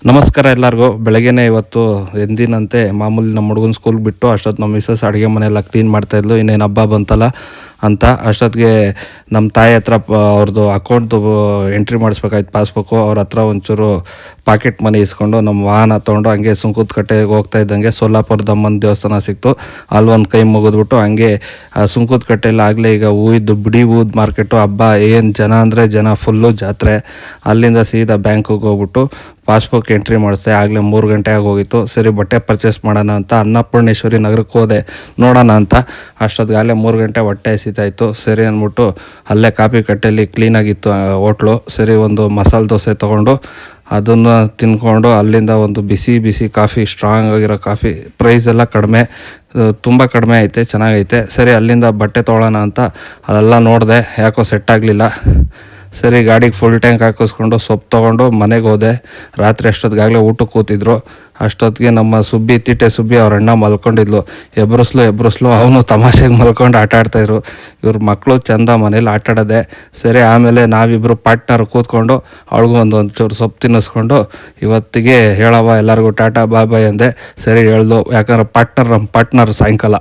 ನಮಸ್ಕಾರ ಎಲ್ಲರಿಗೂ. ಬೆಳಗ್ಗೆನೇ ಇವತ್ತು ಎಂದಿನಂತೆ ಮಾಮೂಲಿ ನಮ್ಮ ಹುಡುಗನ ಸ್ಕೂಲ್ಗೆ ಬಿಟ್ಟು ಅಷ್ಟೊತ್ತು ನಮ್ಮ ಮಿಸ್ಸಸ್ ಅಡುಗೆ ಮನೆಯೆಲ್ಲ ಕ್ಲೀನ್ ಮಾಡ್ತಾಯಿದ್ಲು. ಇನ್ನೇನು ಹಬ್ಬ ಬಂತಲ್ಲ ಅಂತ ಅಷ್ಟೊತ್ತಿಗೆ ನಮ್ಮ ತಾಯಿ ಹತ್ರ ಅವ್ರದ್ದು ಅಕೌಂಟ್ದು ಎಂಟ್ರಿ ಮಾಡಿಸ್ಬೇಕಾಯ್ತು, ಪಾಸ್ಬುಕ್ಕು. ಅವ್ರ ಹತ್ರ ಒಂಚೂರು ಪಾಕೆಟ್ ಮನಿ ಇಸ್ಕೊಂಡು ನಮ್ಮ ವಾಹನ ತೊಗೊಂಡು ಹಂಗೆ ಸುಂಕದಕಟ್ಟೆಗೆ ಹೋಗ್ತಾ ಇದ್ದಂಗೆ ಸೋಲಾಪುರದ ಅಮ್ಮನ ದೇವಸ್ಥಾನ ಸಿಕ್ತು. ಅಲ್ಲೊಂದು ಕೈ ಮುಗಿದ್ಬಿಟ್ಟು ಹಂಗೆ ಸುಂಕದಕಟ್ಟೆಯಲ್ಲಿ ಆಗಲೇ ಈಗ ಹೂವಿದ್ದು ಬಿಡಿ ಹೂದ ಮಾರ್ಕೆಟು. ಹಬ್ಬ ಏನು ಜನ ಅಂದರೆ ಜನ, ಫುಲ್ಲು ಜಾತ್ರೆ. ಅಲ್ಲಿಂದ ಸೀದಾ ಬ್ಯಾಂಕಿಗೆ ಹೋಗ್ಬಿಟ್ಟು ಪಾಸ್ಬುಕ್ ಎಂಟ್ರಿ ಮಾಡಿಸ್ದೆ. ಆಗಲೇ 3 ಗಂಟೆ ಆಗೋಗಿತ್ತು. ಸರಿ ಬಟ್ಟೆ ಪರ್ಚೇಸ್ ಮಾಡೋಣ ಅಂತ ಅನ್ನಪೂರ್ಣೇಶ್ವರಿ ನಗರಕ್ಕೆ ಹೋದೆ ನೋಡೋಣ ಅಂತ. ಅಷ್ಟೊತ್ತಿಗಾಗಲೇ 3 ಗಂಟೆ ಹೊಟ್ಟೆ ಹಸಿತಾಯಿತು. ಸರಿ ಅಂದ್ಬಿಟ್ಟು ಅಲ್ಲೇ ಕಾಫಿ ಕಟ್ಟೆಯಲ್ಲಿ ಕ್ಲೀನಾಗಿತ್ತು ಹೋಟ್ಲು. ಸರಿ ಒಂದು ಮಸಾಲೆ ದೋಸೆ ತೊಗೊಂಡು ಅದನ್ನು ತಿಂದ್ಕೊಂಡು ಅಲ್ಲಿಂದ ಒಂದು ಬಿಸಿ ಬಿಸಿ ಕಾಫಿ, ಸ್ಟ್ರಾಂಗ್ ಆಗಿರೋ ಕಾಫಿ. ಪ್ರೈಸ್ ಎಲ್ಲ ಕಡಿಮೆ, ತುಂಬ ಕಡಿಮೆ ಐತೆ, ಚೆನ್ನಾಗೈತೆ. ಸರಿ ಅಲ್ಲಿಂದ ಬಟ್ಟೆ ತೊಗೊಳ್ಳೋಣ ಅಂತ ಅದೆಲ್ಲ ನೋಡಿದೆ, ಯಾಕೋ ಸೆಟ್ ಆಗಲಿಲ್ಲ. ಸರಿ ಗಾಡಿಗೆ ಫುಲ್ ಟ್ಯಾಂಕ್ ಹಾಕಿಸ್ಕೊಂಡು ಸೊಪ್ಪು ತೊಗೊಂಡು ಮನೆಗೆ ಹೋದೆ. ರಾತ್ರಿ ಅಷ್ಟೊತ್ತಿಗಾಗಲೇ ಊಟಕ್ಕೆ ಕೂತಿದ್ರು. ಅಷ್ಟೊತ್ತಿಗೆ ನಮ್ಮ ತಿಟ್ಟೆ ಸುಬ್ಬಿ ಅವ್ರ ಅಣ್ಣ ಮಲ್ಕೊಂಡಿದ್ಲು. ಎಬ್ರಿಸ್ಲು ಅವನು ತಮಾಷೆಗೆ ಮಲ್ಕೊಂಡು ಆಟ ಆಡ್ತಾಯಿದ್ರು. ಇವ್ರ ಮಕ್ಕಳು ಚಂದ ಮನೇಲಿ ಆಟಾಡೋದೆ. ಸರಿ ಆಮೇಲೆ ನಾವಿಬ್ಬರು ಪಾರ್ಟ್ನರ್ ಕೂತ್ಕೊಂಡು ಅವಳಿಗೂ ಒಂಚೂರು ಸೊಪ್ಪು ತಿನ್ನಿಸ್ಕೊಂಡು ಇವತ್ತಿಗೆ ಹೇಳವ ಎಲ್ಲರಿಗೂ ಟಾಟಾ ಬಾಯ್ ಅಂದೆ. ಸರಿ ಹೇಳ್ದು, ಯಾಕಂದ್ರೆ ನಮ್ಮ ಪಾರ್ಟ್ನರ್ ಸಾಯಂಕಾಲ